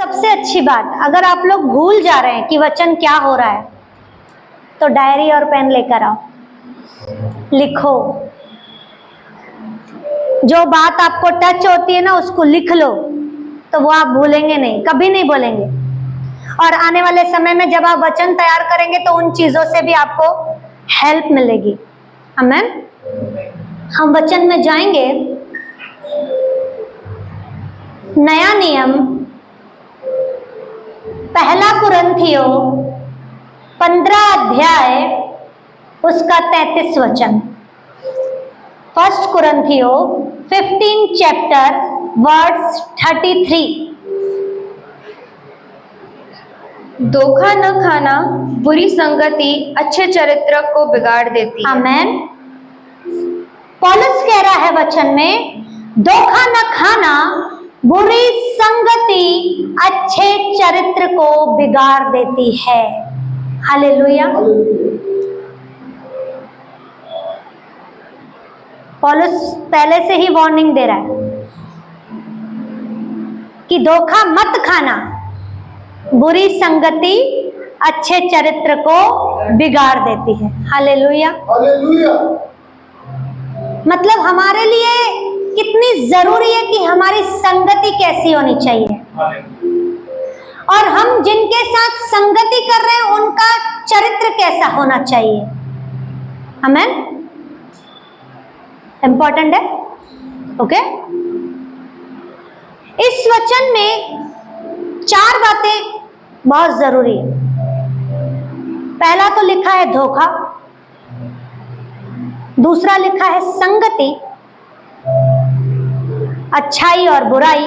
सबसे अच्छी बात, अगर आप लोग भूल जा रहे हैं कि वचन क्या हो रहा है, तो डायरी और पेन लेकर आओ, लिखो। जो बात आपको टच होती है ना, उसको लिख लो, तो वो आप भूलेंगे नहीं, कभी नहीं भूलेंगे। और आने वाले समय में जब आप वचन तैयार करेंगे तो उन चीजों से भी आपको हेल्प मिलेगी। आमीन। हम वचन में जाएंगे। नया नियम, पहला कुरिन्थियों 15 अध्याय उसका 33 वचन। फर्स्ट कुरिन्थियों 15 चैप्टर वर्ड्स 33। धोखा न खाना बुरी संगति अच्छे चरित्र को बिगाड़ देती है। आमीन। पौलुस कह रहा है वचन में, धोखा न खाना बुरी संगति अच्छे चरित्र को बिगाड़ देती है। हालेलुया। पौलुस पहले से ही वार्निंग दे रहा है कि धोखा मत खाना, बुरी संगति अच्छे चरित्र को बिगाड़ देती है। हालेलुया। हालेलुया। मतलब हमारे लिए कितनी जरूरी है कि हमारी संगति कैसी होनी चाहिए, और हम जिनके साथ संगति कर रहे हैं उनका चरित्र कैसा होना चाहिए। आमीन। इंपॉर्टेंट है। ओके। इस वचन में 4 बातें बहुत जरूरी है। पहला तो लिखा है धोखा, दूसरा लिखा है संगति, अच्छाई और बुराई,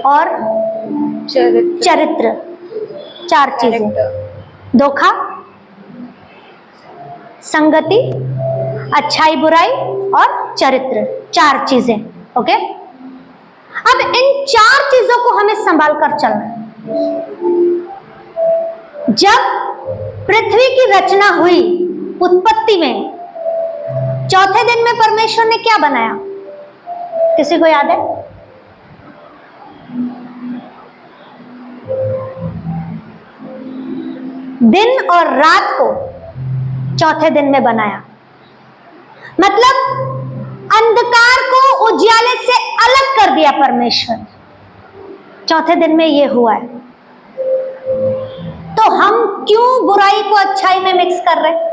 और चरित्र। 4 चीजें, धोखा, संगति, अच्छाई बुराई और चरित्र, 4 चीजें। ओके। अब इन 4 चीजों को हमें संभाल कर चलना है। जब पृथ्वी की रचना हुई, उत्पत्ति में 4थे दिन में परमेश्वर ने क्या बनाया? किसी को याद है? दिन और रात को 4थे दिन में बनाया। मतलब अंधकार को उजियाले से अलग कर दिया परमेश्वर। 4थे दिन में ये हुआ है। तो हम क्यों बुराई को अच्छाई में मिक्स कर रहे हैं?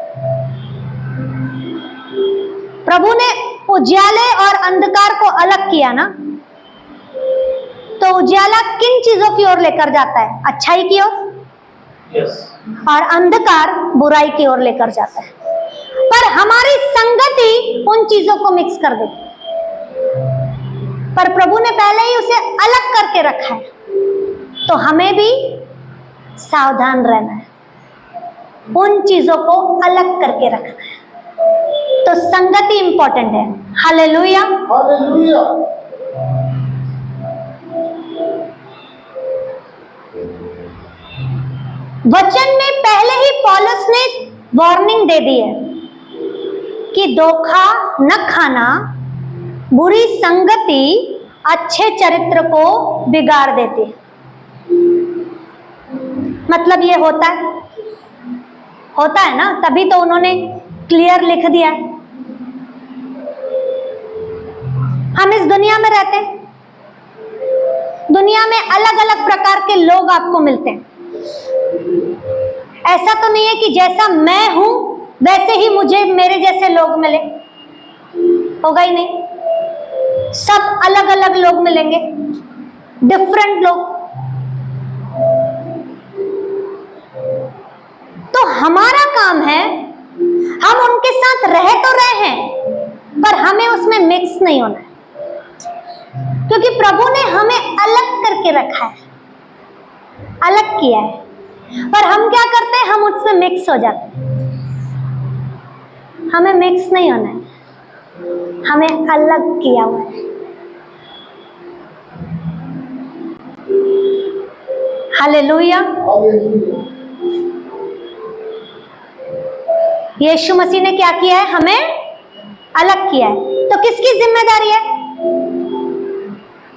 प्रभु ने उजियाले और अंधकार को अलग किया ना, तो उजियाला किन चीजों की ओर लेकर जाता है? अच्छाई की ओर। और अंधकार बुराई की ओर लेकर जाता है। पर हमारी संगति उन चीजों को मिक्स कर देती है। पर प्रभु ने पहले ही उसे अलग करके रखा है, तो हमें भी सावधान रहना है, उन चीजों को अलग करके रखना है। तो संगति इंपॉर्टेंट है। हालेलुया। हालेलुया। वचन में पहले ही पौलुस ने वार्निंग दे दी है कि धोखा न खाना, बुरी संगति अच्छे चरित्र को बिगाड़ देती है। मतलब ये होता है ना, तभी तो उन्होंने क्लियर लिख दिया है। हम इस दुनिया में रहते हैं, दुनिया में अलग अलग प्रकार के लोग आपको मिलते हैं। ऐसा तो नहीं है कि जैसा मैं हूं वैसे ही मुझे मेरे जैसे लोग मिले, होगा ही नहीं। सब अलग अलग लोग मिलेंगे, डिफरेंट लोग। तो हमारा काम है, हम उनके साथ रह तो रहे हैं, पर हमें उसमें मिक्स नहीं होना है, क्योंकि प्रभु ने हमें अलग करके रखा है, अलग किया है। पर हम क्या करते हैं? हम उसमें मिक्स हो जाते हैं। हमें मिक्स नहीं होना है, हमें अलग किया हुआ है। हालेलुया। यीशु मसीह ने क्या किया है? हमें अलग किया है। तो किसकी जिम्मेदारी है?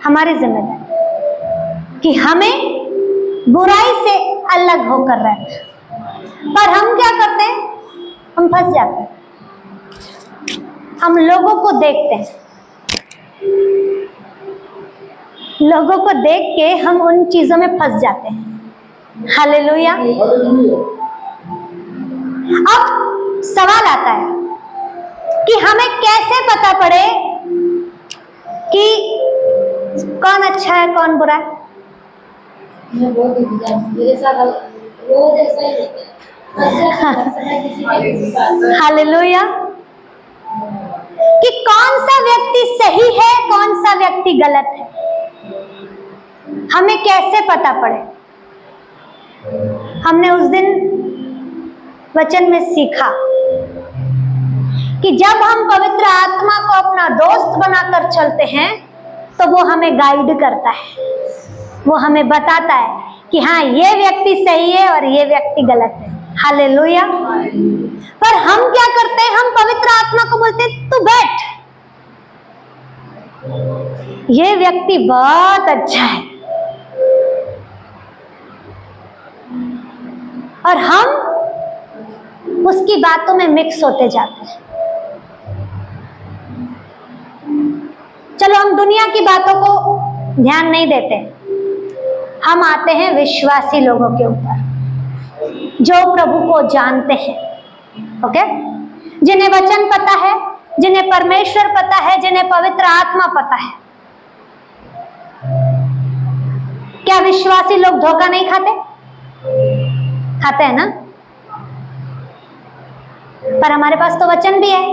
हमारी जिम्मेदारी। कि हमें बुराई से अलग होकर रहना, पर हम क्या करते हैं, हम फंस जाते हैं। हम लोगों को देखते हैं, लोगों को देख के हम उन चीजों में फंस जाते हैं। हालेलुया। अब सवाल आता है कि हमें कैसे पता पड़े कि कौन अच्छा है कौन बुरा है। हालेलुया। कि कौन सा व्यक्ति सही है कौन सा व्यक्ति गलत है, हमें कैसे पता पड़े। हमने उस दिन वचन में सीखा कि जब हम पवित्र आत्मा को अपना दोस्त बनाकर चलते हैं तो वो हमें गाइड करता है, वो हमें बताता है कि हाँ ये व्यक्ति सही है और ये व्यक्ति गलत है। हालेलुया। पर हम क्या करते हैं, हम पवित्र आत्मा को बोलते हैं तू बैठ, ये व्यक्ति बहुत अच्छा है, और हम उसकी बातों में मिक्स होते जाते हैं। चलो हम दुनिया की बातों को ध्यान नहीं देते, हम आते हैं विश्वासी लोगों के ऊपर जो प्रभु को जानते हैं। ओके, जिन्हें वचन पता है, जिन्हें परमेश्वर पता है, जिन्हें पवित्र आत्मा पता है। क्या विश्वासी लोग धोखा नहीं खाते? खाते हैं ना। पर हमारे पास तो वचन भी है,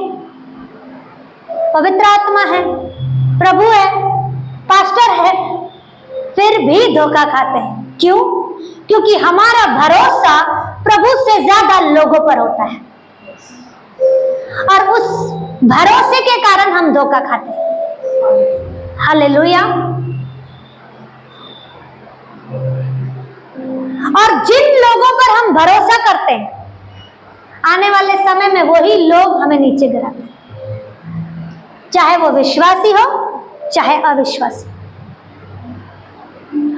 पवित्र आत्मा है, प्रभु है, पास्टर है, फिर भी धोखा खाते हैं। क्यों? क्योंकि हमारा भरोसा प्रभु से ज्यादा लोगों पर होता है, और उस भरोसे के कारण हम धोखा खाते हैं। हालेलुया। और जिन लोगों पर हम भरोसा करते हैं, आने वाले समय में वही लोग हमें नीचे गिराते हैं, चाहे वो विश्वासी हो चाहे अविश्वासी।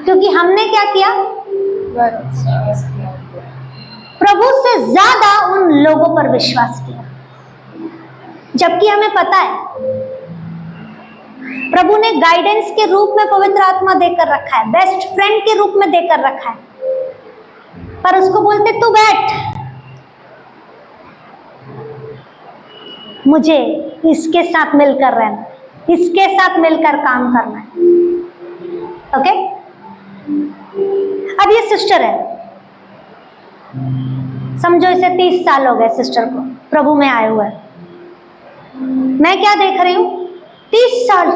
क्योंकि हमने क्या किया, प्रभु से ज्यादा उन लोगों पर विश्वास किया, जबकि हमें पता है प्रभु ने गाइडेंस के रूप में पवित्र आत्मा देकर रखा है, बेस्ट फ्रेंड के रूप में देकर रखा है, पर उसको बोलते तू बैठ, मुझे इसके साथ मिलकर रहना, इसके साथ मिलकर काम करना है। ओके, अब ये सिस्टर है, समझो इसे 30 साल हो गए सिस्टर को प्रभु में आए हुए। मैं क्या देख रही हूं, 30 साल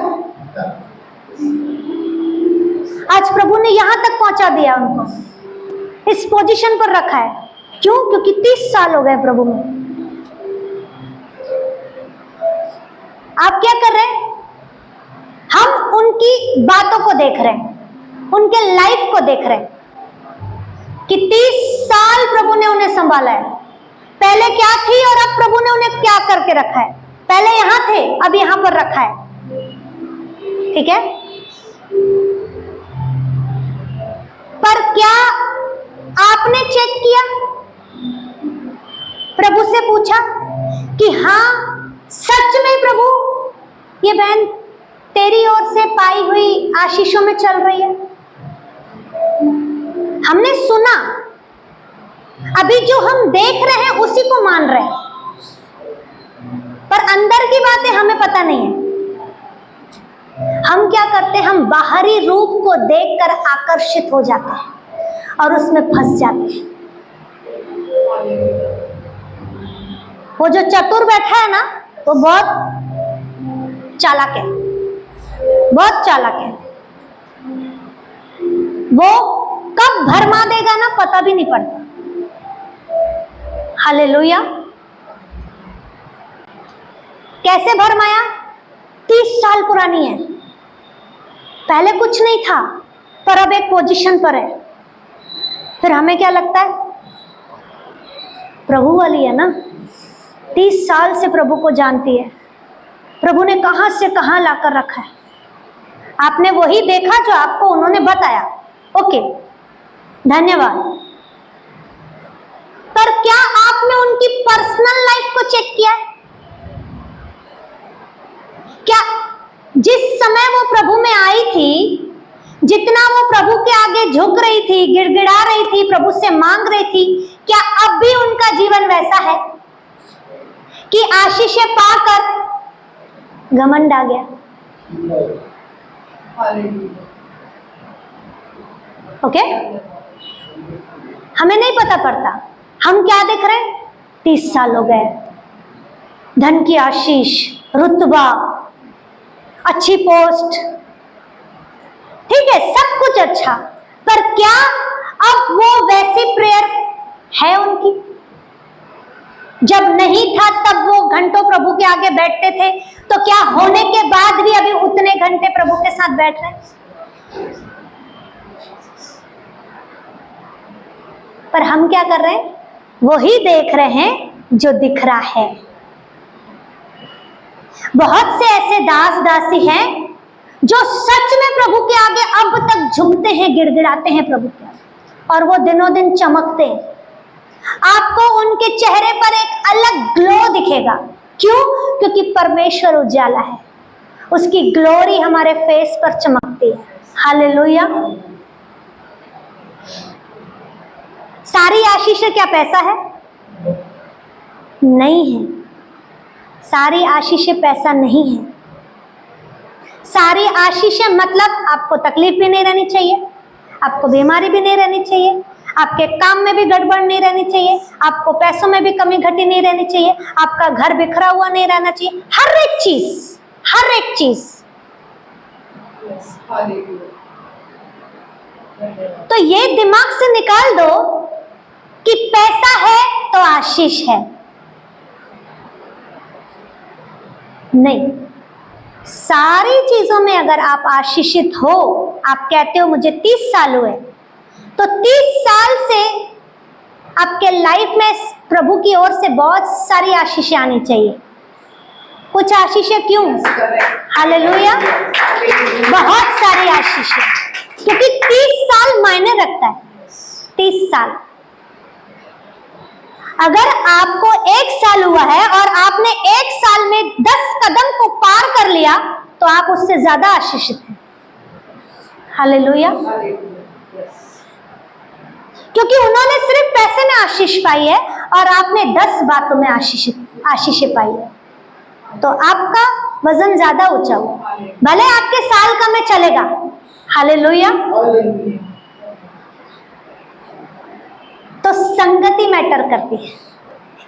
आज प्रभु ने यहां तक पहुंचा दिया, उनको इस पोजीशन पर रखा है। क्यों? क्योंकि 30 साल हो गए प्रभु में। आप क्या कर रहे हैं, हम उनकी बातों को देख रहे हैं, उनके लाइफ को देख रहे हैं कि 30 साल प्रभु ने उन्हें संभाला है। पहले क्या थी और अब प्रभु ने उन्हें क्या करके रखा है। पहले यहां थे, अब यहां पर रखा है। ठीक है, पर क्या आपने चेक किया, प्रभु से पूछा कि हाँ सच में प्रभु ये बहन तेरी ओर से पाई हुई आशीषों में चल रही है? हमने सुना, अभी जो हम देख रहे हैं उसी को मान रहे हैं, पर अंदर की बातें हमें पता नहीं है। हम क्या करते हैं, हम बाहरी रूप को देखकर आकर्षित हो जाते हैं और उसमें फंस जाते हैं। वो जो चतुर बैठा है ना, वो बहुत चालाक है, बहुत चालाक है। वो कब भरमा देगा ना पता भी नहीं पड़ता। हालेलुया। कैसे भरमाया? 30 साल पुरानी है, पहले कुछ नहीं था, पर अब एक पोजीशन पर है। फिर हमें क्या लगता है, प्रभु वाली है ना, 30 साल से प्रभु को जानती है, प्रभु ने कहां से कहां लाकर रखा है। आपने वही देखा जो आपको उन्होंने बताया, ओके, धन्यवाद। पर क्या आपने उनकी पर्सनल लाइफ को चेक किया है? क्या जिस समय वो प्रभु में आई थी, जितना वो प्रभु के आगे झुक रही थी, गिड़गिड़ा रही थी, प्रभु से मांग रही थी, क्या अब भी उनका जीवन वैसा है कि आशीषें पाकर घमंड आ गया? ओके, हमें नहीं पता पड़ता। हम क्या देख रहे हैं? 30 साल हो गए, धन की आशीष, रुतबा, अच्छी पोस्ट, ठीक है, सब कुछ अच्छा, पर क्या अब वो वैसी प्रेयर है उनकी? जब नहीं था तब वो घंटों प्रभु के आगे बैठते थे, तो क्या होने के बाद भी अभी उतने घंटे प्रभु के साथ बैठ रहे हैं? पर हम क्या कर रहे हैं? वही देख रहे हैं जो दिख रहा है। बहुत से ऐसे दास दासी हैं जो सच में प्रभु के आगे अब तक झुकते हैं, गिड़गिड़ाते हैं प्रभु के आगे, और वो दिनों दिन चमकते हैं। आपको उनके चेहरे पर एक अलग ग्लो दिखेगा। क्यों? क्योंकि परमेश्वर उजाला है, उसकी ग्लोरी हमारे फेस पर चमकती है। हालेलुया। सारी आशीषें क्या पैसा है? नहीं है। सारी आशीषें पैसा नहीं है। सारी आशीषें मतलब आपको तकलीफ भी नहीं रहनी चाहिए, आपको बीमारी भी नहीं रहनी चाहिए, आपके काम में भी गड़बड़ नहीं रहनी चाहिए, आपको पैसों में भी कमी घटी नहीं रहनी चाहिए, आपका घर बिखरा हुआ नहीं रहना चाहिए। हर एक चीज, हर एक चीज। तो ये दिमाग से निकाल दो कि पैसा है तो आशीष है। नहीं, सारी चीजों में अगर आप आशीषित हो, आप कहते हो मुझे 30 साल हुए, तो 30 साल से आपके लाइफ में प्रभु की ओर से बहुत सारी आशीषें आनी चाहिए। कुछ आशीषें क्यों? हालेलुया, बहुत सारी आशीषें, क्योंकि 30 साल मायने रखता है। 30 साल, अगर आपको 1 साल हुआ है और आपने 1 साल में 10 कदम को पार कर लिया, तो आप उससे ज्यादा आशीषित हैं। हालेलुया। क्योंकि उन्होंने सिर्फ पैसे में आशीष पाई है और आपने 10 बातों में आशीषें पाई है, तो आपका वजन ज्यादा ऊंचा हुआ। भले आपके साल कम में चलेगा। हालेलुया। तो संगति मैटर करती है।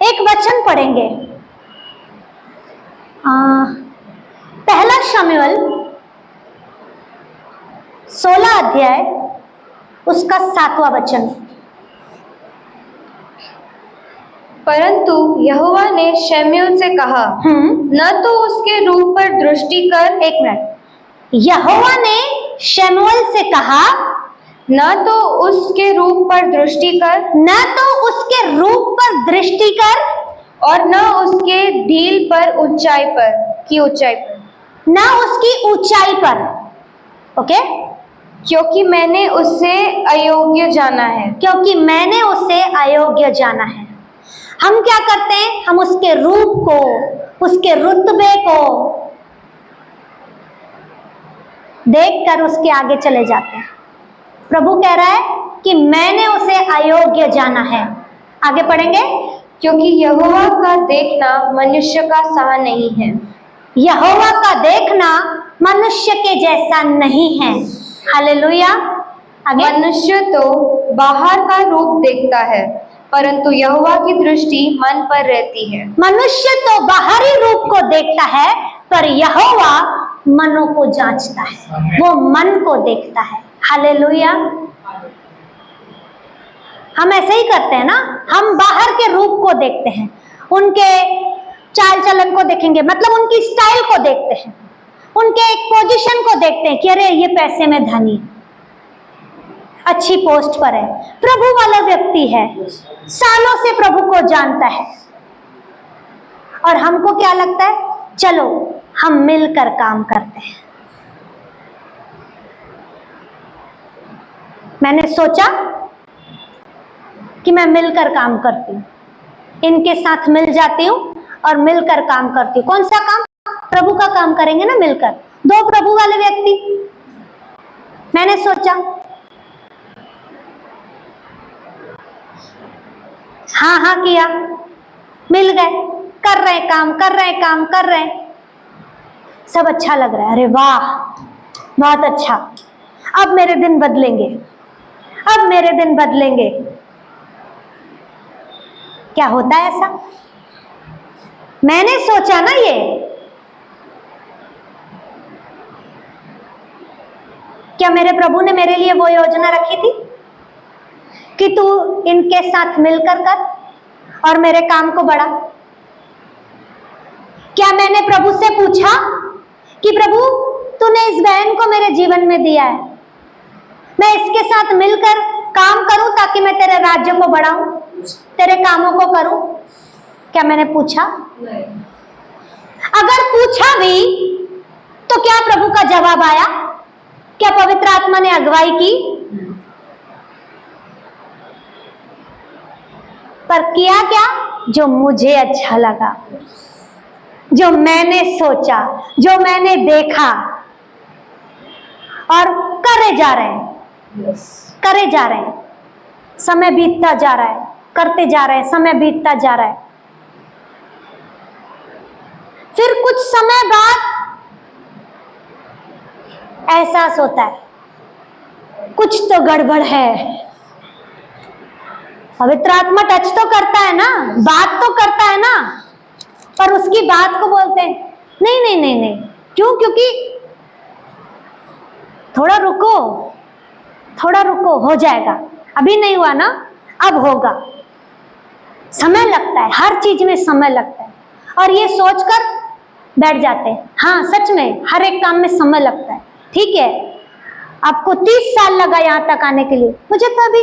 एक वचन पढ़ेंगे, पहला शमूएल 16 अध्याय उसका 7वां वचन। परंतु यहोवा ने शमूएल से कहा, न तो उसके रूप पर दृष्टि कर। एक मिनट, यहोवा ने शमूएल से कहा, न तो उसके रूप पर दृष्टि कर, न तो उसके रूप पर दृष्टि कर, और न उसके ढील पर ऊंचाई पर, न उसकी ऊंचाई पर। ओके, क्योंकि मैंने उसे अयोग्य जाना है। क्योंकि मैंने उसे अयोग्य जाना है। हम क्या करते हैं? हम उसके रूप को, उसके रुतबे को देखकर उसके आगे चले जाते हैं। प्रभु कह रहा है कि मैंने उसे अयोग्य जाना है। आगे पढ़ेंगे, क्योंकि यहोवा का देखना मनुष्य का सा नहीं है। यहोवा का देखना मनुष्य के जैसा नहीं है। हालेलुया। आगे, मनुष्य तो बाहर का रूप देखता है, परंतु यहोवा की दृष्टि मन पर रहती है। मनुष्य तो बाहरी रूप को देखता है, पर यहोवा मनों को जांचता है, वो मन को देखता है। हालेलुया। हम ऐसे ही करते हैं ना, हम बाहर के रूप को देखते हैं, उनके चाल चलन को देखेंगे, मतलब उनकी स्टाइल को देखते हैं, उनके एक पोजीशन को देखते हैं कि अरे ये पैसे में धनी, अच्छी पोस्ट पर है, प्रभु वाला व्यक्ति है, सालों से प्रभु को जानता है। और हमको क्या लगता है? चलो हम मिलकर काम करते हैं। मैंने सोचा कि मैं मिलकर काम करती हूँ, इनके साथ मिल जाती हूँ और मिलकर काम करती हूँ। कौन सा काम? प्रभु का काम करेंगे ना मिलकर, दो प्रभु वाले व्यक्ति। मैंने सोचा हाँ हाँ किया, मिल गए, कर रहे काम, कर रहे काम, कर रहे, सब अच्छा लग रहा है। अरे वाह, बहुत अच्छा, अब मेरे दिन बदलेंगे, अब मेरे दिन बदलेंगे। क्या होता है ऐसा? मैंने सोचा ना ये, क्या मेरे प्रभु ने मेरे लिए वो योजना रखी थी कि तू इनके साथ मिलकर कर और मेरे काम को बढ़ा? क्या मैंने प्रभु से पूछा कि प्रभु तूने इस बहन को मेरे जीवन में दिया है, मैं इसके साथ मिलकर काम करूं ताकि मैं तेरे राज्य को बढ़ाऊं, तेरे कामों को करूं? क्या मैंने पूछा? नहीं। अगर पूछा भी तो क्या प्रभु का जवाब आया? क्या पवित्र आत्मा ने अगुवाई की? पर किया क्या? जो मुझे अच्छा लगा, जो मैंने सोचा, जो मैंने देखा, और करे जा रहे हैं, करे जा रहे हैं। समय बीतता जा रहा है, करते जा रहे हैं, समय बीतता जा रहा है। फिर कुछ समय बाद एहसास होता है कुछ तो गड़बड़ है। पवित्र आत्मा टच तो करता है ना, बात तो करता है ना, पर उसकी बात को बोलते हैं नहीं नहीं नहीं नहीं। क्यों? क्योंकि थोड़ा रुको, थोड़ा रुको, हो जाएगा, अभी नहीं हुआ ना, अब होगा। समय लगता है, हर चीज में समय लगता है, और ये सोचकर बैठ जाते हैं। हाँ सच में हर एक काम में समय लगता है। ठीक है, आपको 30 साल लगा यहां तक आने के लिए, मुझे तो अभी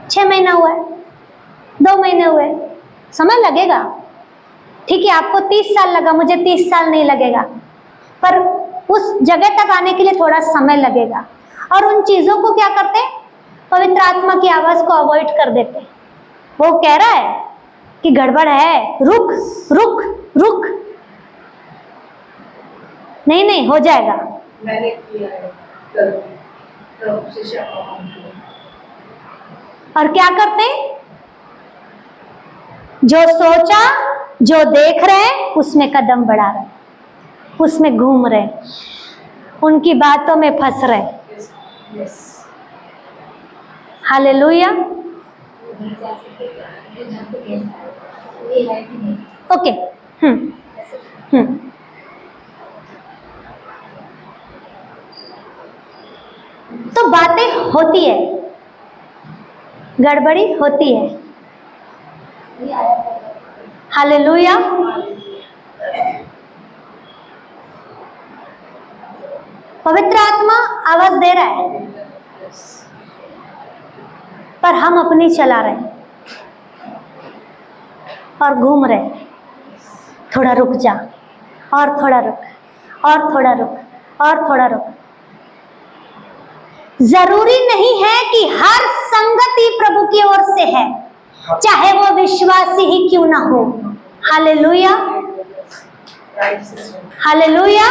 6 महीना हुआ है, 2 महीने हुए, समय लगेगा। ठीक है, आपको 30 साल लगा, मुझे 30 साल नहीं लगेगा, पर उस जगह तक आने के लिए थोड़ा समय लगेगा। और उन चीजों को क्या करते हैं? पवित्र आत्मा की आवाज को अवॉइड कर देते हैं। वो कह रहा है कि गड़बड़ है, रुक रुक रुक, नहीं नहीं हो जाएगा। मैंने किया है, और क्या करते हैं? जो सोचा, जो देख रहे हैं, उसमें कदम बढ़ा रहे, उसमें घूम रहे, उनकी बातों में फंस रहे। हालेलुया। ओके, तो बातें होती है, गड़बड़ी होती है। हालेलुया। पवित्र आत्मा आवाज दे रहा है, पर हम अपनी चला रहे हैं और घूम रहे। थोड़ा रुक जा, और थोड़ा रुक, और थोड़ा रुक, और थोड़ा रुक। जरूरी नहीं है कि हर संगति प्रभु की ओर से है, चाहे वो विश्वासी ही क्यों ना हो। Hallelujah, hallelujah.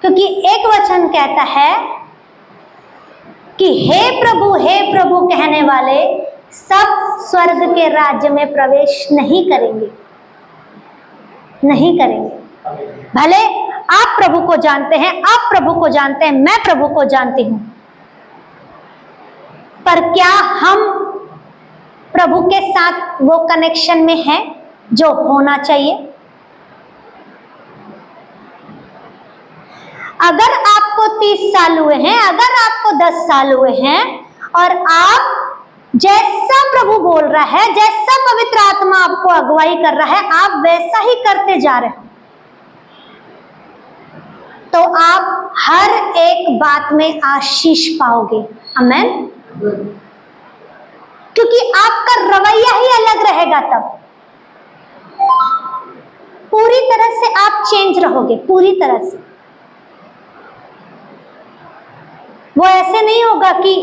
क्योंकि एक वचन कहता है कि हे प्रभु कहने वाले सब स्वर्ग के राज्य में प्रवेश नहीं करेंगे, नहीं करेंगे। भले आप प्रभु को जानते हैं, आप प्रभु को जानते हैं, मैं प्रभु को जानती हूं, पर क्या हम प्रभु के साथ वो कनेक्शन में हैं जो होना चाहिए? अगर आपको 30 साल हुए हैं, अगर आपको 10 साल हुए हैं, और आप जैसा प्रभु बोल रहा है, जैसा पवित्र आत्मा आपको अगुवाई कर रहा है, आप वैसा ही करते जा रहे हो, तो आप हर एक बात में आशीष पाओगे। आमेन। क्योंकि आपका रवैया ही अलग रहेगा, तब पूरी तरह से आप चेंज रहोगे, पूरी तरह से। वो ऐसे नहीं होगा कि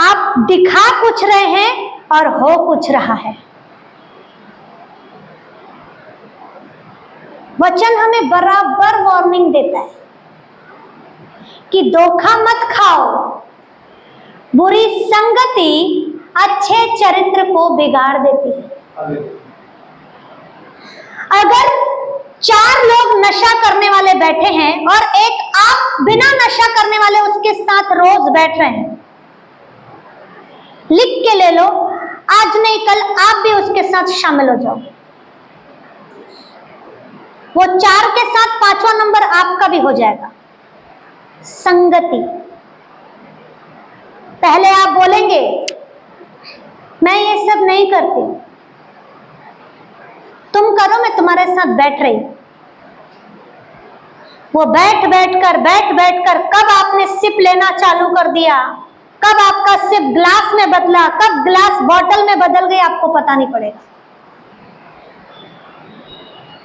आप दिखा कुछ रहे हैं और हो कुछ रहा है। वचन हमें बराबर वार्निंग देता है कि धोखा मत खाओ, बुरी संगति अच्छे चरित्र को बिगाड़ देती है। अगर 4 लोग नशा करने वाले बैठे हैं और एक आप बिना नशा करने वाले उसके साथ रोज बैठ रहे हैं, लिख के ले लो, आज नहीं कल आप भी उसके साथ शामिल हो जाओगे। वो 4 के साथ 5वां नंबर आपका भी हो जाएगा। संगति। पहले आप बोलेंगे मैं ये सब नहीं करती, तुम करो, मैं तुम्हारे साथ बैठ रही। वो बैठ कर कब आपने सिप लेना चालू कर दिया, कब आपका सिप ग्लास में बदला, कब ग्लास बॉटल में बदल गई, आपको पता नहीं पड़ेगा।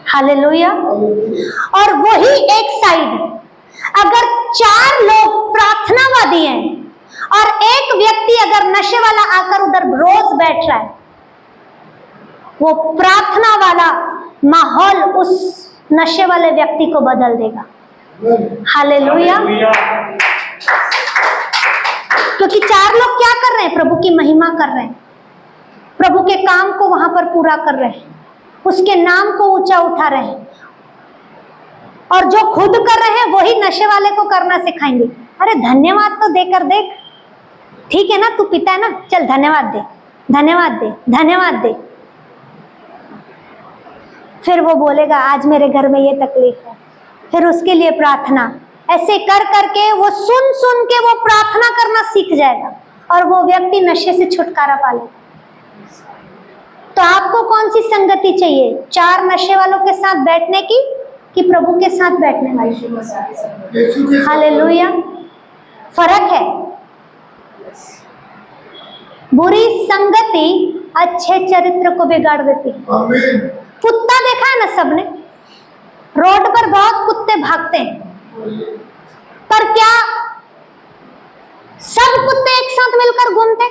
हालेलुया। और वही एक साइड, अगर 4 लोग प्रार्थनावादी हैं और एक व्यक्ति अगर नशे वाला आकर उधर रोज बैठ रहा है, वो प्रार्थना वाला माहौल उस नशे वाले व्यक्ति को बदल देगा। हालेलुया। क्योंकि 4 लोग क्या कर रहे हैं? प्रभु की महिमा कर रहे हैं, प्रभु के काम को वहां पर पूरा कर रहे हैं, उसके नाम को ऊंचा उठा रहे हैं। और जो खुद कर रहे हैं वही नशे वाले को करना सिखाएंगे। अरे धन्यवाद तो देकर देख, ठीक है ना, तू पीता है ना, चल धन्यवाद दे, धन्यवाद दे, धन्यवाद दे। फिर वो बोलेगा आज मेरे घर में ये तकलीफ है, फिर उसके लिए प्रार्थना। ऐसे कर करके वो सुन सुन के वो प्रार्थना करना सीख जाएगा और वो व्यक्ति नशे से छुटकारा पा लेगा। तो आपको कौन सी संगति चाहिए? 4 नशे वालों के साथ बैठने की कि प्रभु के साथ बैठने वाली? हालेलुया। फर्क है। बुरी संगति अच्छे चरित्र को बिगाड़ देती है। कुत्ता देखा है ना सबने, रोड पर बहुत कुत्ते भागते हैं, पर क्या सब कुत्ते एक साथ मिलकर घूमते?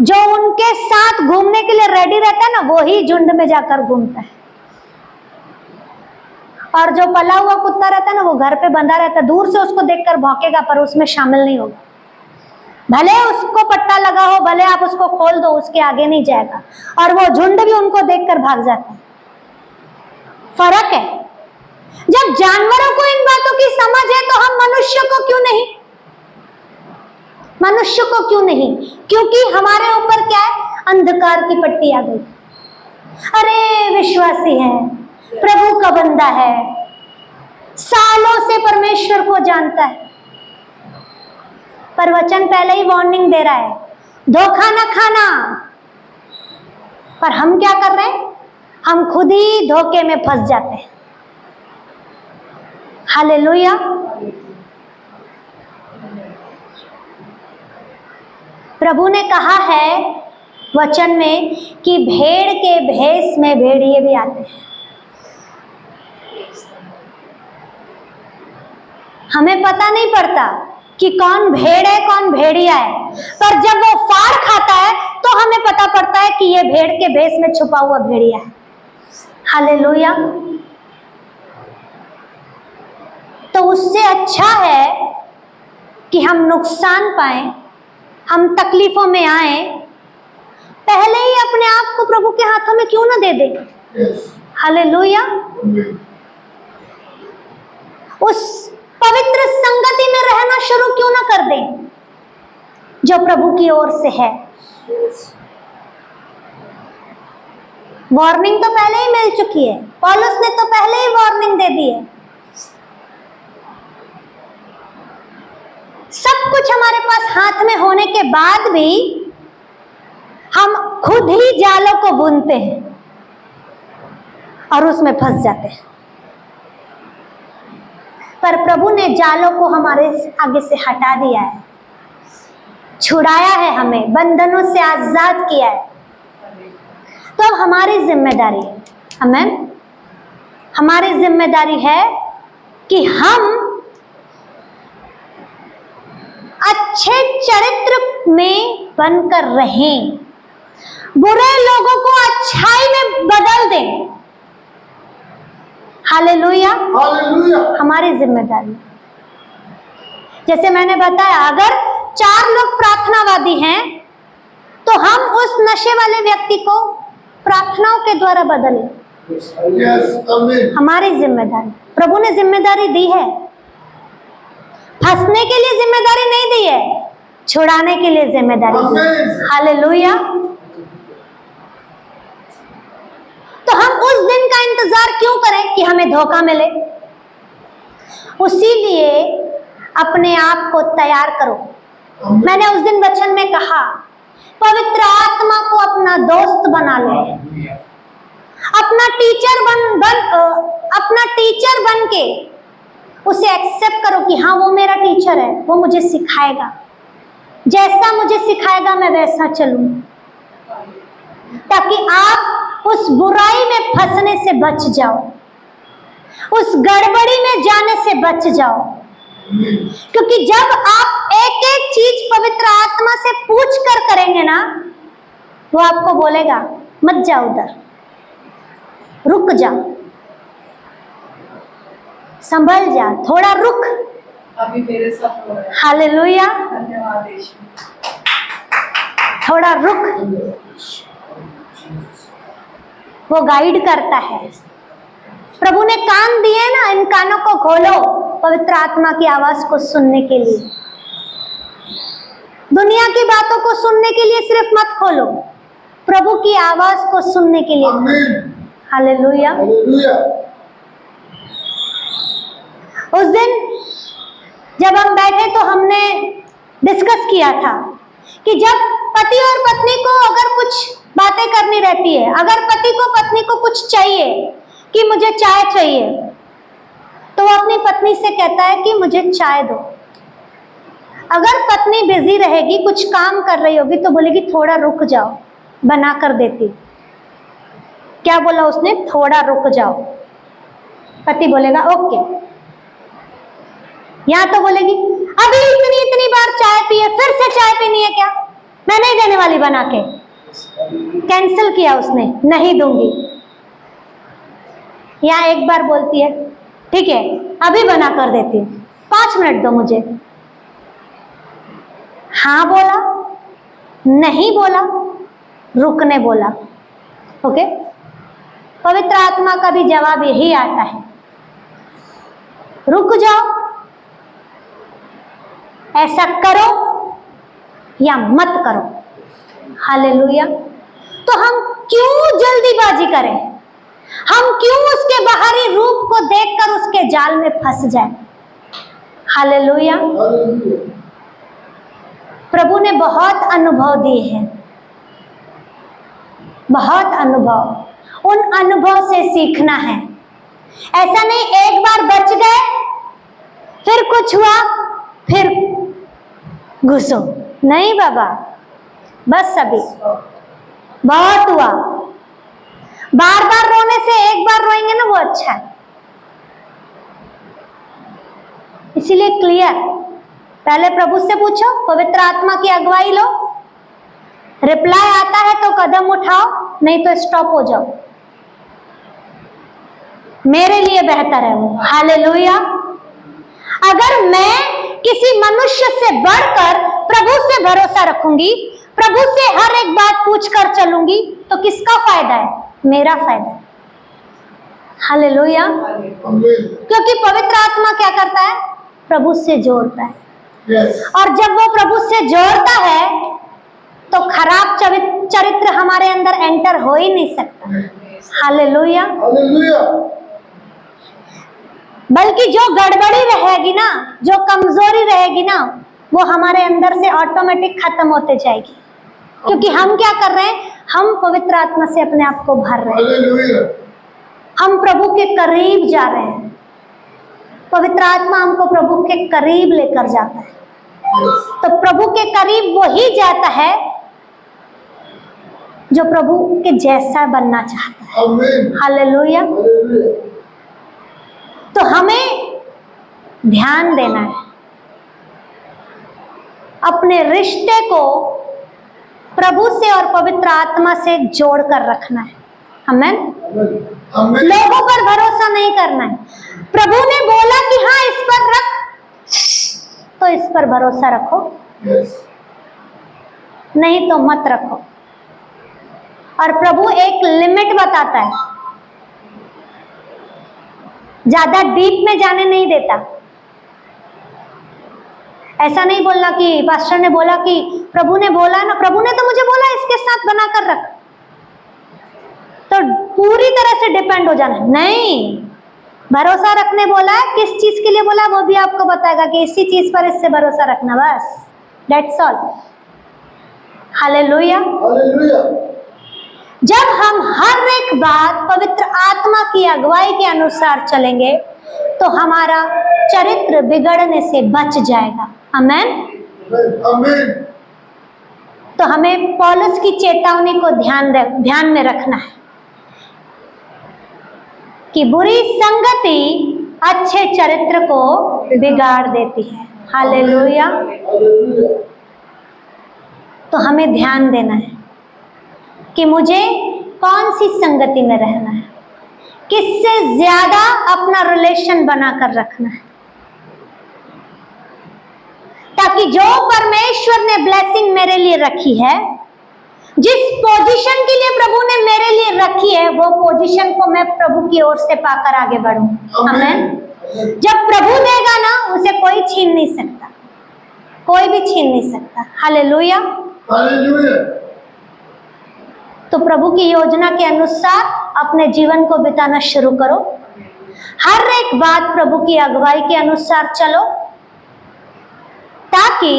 जो उनके साथ घूमने के लिए रेडी रहता है ना, वो ही झुंड में जाकर घूमता है। और जो पला हुआ कुत्ता रहता है ना, वो घर पे बंधा रहता है, दूर से उसको देखकर भौंकेगा पर उसमें शामिल नहीं होगा। भले उसको पट्टा लगा हो, भले आप उसको खोल दो, उसके आगे नहीं जाएगा। और वो झुंड भी उनको देखकर भाग जाता है। फर्क है। जब जानवरों को इन बातों की समझ है तो हम मनुष्य को क्यों नहीं? मनुष्य को क्यों नहीं? क्योंकि हमारे ऊपर क्या है? अंधकार की पट्टी आ गई। अरे विश्वासी है, प्रभु का बंदा है, सालों से परमेश्वर को जानता है, पर वचन पहले ही वार्निंग दे रहा है, धोखा न खाना। पर हम क्या कर रहे हैं? हम खुद ही धोखे में फंस जाते हैं। हालेलुया। प्रभु ने कहा है वचन में कि भेड़ के भेष में भेड़िए भी आते हैं। हमें पता नहीं पड़ता कि कौन भेड़ है कौन भेड़िया है, पर जब वो फाड़ खाता है तो हमें पता पड़ता है कि ये भेड़ के भेष में छुपा हुआ भेड़िया है। हालेलुया। तो उससे अच्छा है कि हम नुकसान पाए, हम तकलीफों में आए, पहले ही अपने आप को प्रभु के हाथों में क्यों ना दे दे। हालेलुया। उस पवित्र संगति में रहना शुरू क्यों ना कर दें जो प्रभु की ओर से है। वार्निंग तो पहले ही मिल चुकी है, पौलुस ने तो पहले ही वार्निंग दे दी है। सब कुछ हमारे पास हाथ में होने के बाद भी हम खुद ही जालों को बुनते हैं और उसमें फंस जाते हैं। पर प्रभु ने जालों को हमारे आगे से हटा दिया है, छुड़ाया है, हमें बंधनों से आजाद किया है। तो अब हमारी जिम्मेदारी है, आमीन, हमारी जिम्मेदारी है कि हम अच्छे चरित्र में बनकर रहें, बुरे लोगों को अच्छाई में बदल दें। Hallelujah, hallelujah. हमारी जिम्मेदारी। जैसे मैंने बताया, अगर 4 लोग प्रार्थनावादी हैं तो हम उस नशे वाले व्यक्ति को प्रार्थनाओं के द्वारा बदलें। यस, आमीन। हमारी जिम्मेदारी, प्रभु ने जिम्मेदारी दी है। फंसने के लिए जिम्मेदारी नहीं दी है, छुड़ाने के लिए जिम्मेदारी दी है। आमीन। हालेलुया। तो हम उस दिन का इंतजार क्यों करें कि हमें धोखा मिले? उसी लिए अपने आप को तैयार करो। मैंने उस दिन वचन में कहा, पवित्र आत्मा को अपना दोस्त बना लो, अपना टीचर बन के उसे एक्सेप्ट करो कि हाँ वो मेरा टीचर है, वो मुझे सिखाएगा, जैसा मुझे सिखाएगा मैं वैसा चलूं, ताकि आप उस बुराई में फंसने से बच जाओ, उस गड़बड़ी में जाने से बच जाओ। क्योंकि जब आप एक एक चीज पवित्र आत्मा से पूछ कर करेंगे ना, वो आपको बोलेगा मत जाओ उधर, रुक जा, संभल जा, थोड़ा रुक। अभी मेरे साथ हो रहा है। हालेलुया, धन्यवाद यीशु। थोड़ा रुक। वो गाइड करता है। प्रभु ने कान दिए ना, इन कानों को खोलो पवित्र आत्मा की आवाज को सुनने के लिए। दुनिया की बातों को सुनने के लिए सिर्फ मत खोलो, प्रभु की आवाज को सुनने के लिए। आमीन। हालेलुया। हालेलुया। उस दिन जब हम बैठे तो हमने डिस्कस किया था कि जब पति और पत्नी को अगर कुछ बातें करनी रहती है, अगर पति को पत्नी को कुछ चाहिए कि मुझे चाय चाहिए, तो वो अपनी पत्नी से कहता है कि मुझे चाय दो। अगर पत्नी बिजी रहेगी, कुछ काम कर रही होगी, तो बोलेगी थोड़ा रुक जाओ, बना कर देती। क्या बोला उसने? थोड़ा रुक जाओ। पति बोलेगा ओके। यहाँ तो बोलेगी अभी इतनी बार चाय पी है, फिर से चाय पीनी है क्या? मैं नहीं देने वाली बना के। कैंसिल किया उसने, नहीं दूंगी। यहाँ एक बार बोलती है ठीक है अभी बना कर देती हूँ, 5 मिनट दो मुझे। हाँ बोला, नहीं बोला, रुकने बोला। ओके, पवित्र आत्मा का भी जवाब यही आता है, रुक जाओ, ऐसा करो या मत करो। हालेलुया। तो हम क्यों जल्दीबाजी करें? हम क्यों उसके बाहरी रूप को देखकर उसके जाल में फंस जाएं? हालेलुया। हालेलुया। प्रभु ने बहुत अनुभव दिए हैं, बहुत अनुभव। उन अनुभव से सीखना है। ऐसा नहीं एक बार बच गए, फिर कुछ हुआ, फिर घुसो। नहीं बाबा, बस अभी बहुत हुआ। बार बार रोने से एक बार रोएंगे ना, वो अच्छा है। इसीलिए क्लियर, पहले प्रभु से पूछो, पवित्र आत्मा की अगुवाई लो। रिप्लाई आता है तो कदम उठाओ, नहीं तो स्टॉप हो जाओ। मेरे लिए बेहतर है वो। हालेलुया। अगर मैं किसी मनुष्य से बढ़कर प्रभु से भरोसा रखूंगी, प्रभु से हर एक बात पूछ कर चलूंगी, तो किसका फायदा है? मेरा फायदा है। हालेलुया। आमीन। क्योंकि पवित्र आत्मा क्या करता है? प्रभु से जोड़ता है। यस। और जब वो प्रभु से जोड़ता है तो खराब चरित्र हमारे अंदर एंटर हो ही नहीं सकता। हालेलुया। हालेलुया। बल्कि जो गड़बड़ी रहेगी ना, जो कमजोरी रहेगी ना, वो हमारे अंदर से ऑटोमेटिक खत्म होते जाएगी। क्योंकि हम क्या कर रहे हैं? हम पवित्र आत्मा से अपने आप को भर रहे हैं। हालेलुया। हम प्रभु के करीब जा रहे हैं। पवित्र आत्मा हमको प्रभु के करीब लेकर जाता है। तो प्रभु के करीब वही जाता है जो प्रभु के जैसा बनना चाहता है। आमीन। हालेलुया। हालेलुया। तो हमें ध्यान देना है अपने रिश्ते को प्रभु से और पवित्र आत्मा से जोड़ कर रखना है। आमेन। आमीन। लोगों पर भरोसा नहीं करना है। प्रभु ने बोला कि हाँ इस पर रख, तो इस पर भरोसा रखो, यस। नहीं तो मत रखो। और प्रभु एक लिमिट बताता है, ज्यादा डीप में जाने नहीं देता। ऐसा नहीं बोलना कि पास्टर ने बोला कि प्रभु ने बोला ना, प्रभु ने तो मुझे बोला इसके साथ बनाकर रख, तो पूरी तरह से डिपेंड हो जाना। नहीं, भरोसा रखने बोला है, किस चीज के लिए बोला वो भी आपको बताएगा कि इसी चीज पर इससे भरोसा रखना, बस दैट्स ऑल। हालेलुया। हालेलुया। जब हम हर एक बात पवित्र आत्मा की अगुवाई के अनुसार चलेंगे तो हमारा चरित्र बिगड़ने से बच जाएगा। आमेन। आमीन। तो हमें पौलुस की चेतावनी को ध्यान में रखना है कि बुरी संगति अच्छे चरित्र को बिगाड़ देती है। हालेलुया। हालेलुया। तो हमें ध्यान देना है कि मुझे कौन सी संगति में रहना है, किससे ज्यादा अपना रिलेशन बनाकर रखना है, ताकि जो परमेश्वर ने ब्लेसिंग मेरे लिए रखी है, जिस पोजीशन के लिए प्रभु ने मेरे लिए रखी है, वो पोजीशन को मैं प्रभु की ओर से पाकर आगे बढ़ूं। आमेन। जब प्रभु देगा ना, उसे कोई छीन नहीं सकता, कोई भी छीन नहीं सकता। हालेलुया। हालेलुया। तो प्रभु की योजना के अनुसार अपने जीवन को बिताना शुरू करो। हर एक बात प्रभु की अगुवाई के अनुसार चलो, ताकि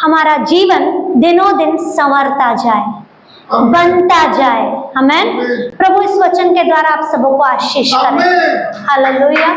हमारा जीवन दिनों दिन संवरता जाए, बनता जाए। आमेन। प्रभु इस वचन के द्वारा आप सबों को आशीष करे। आमीन। हालेलुया।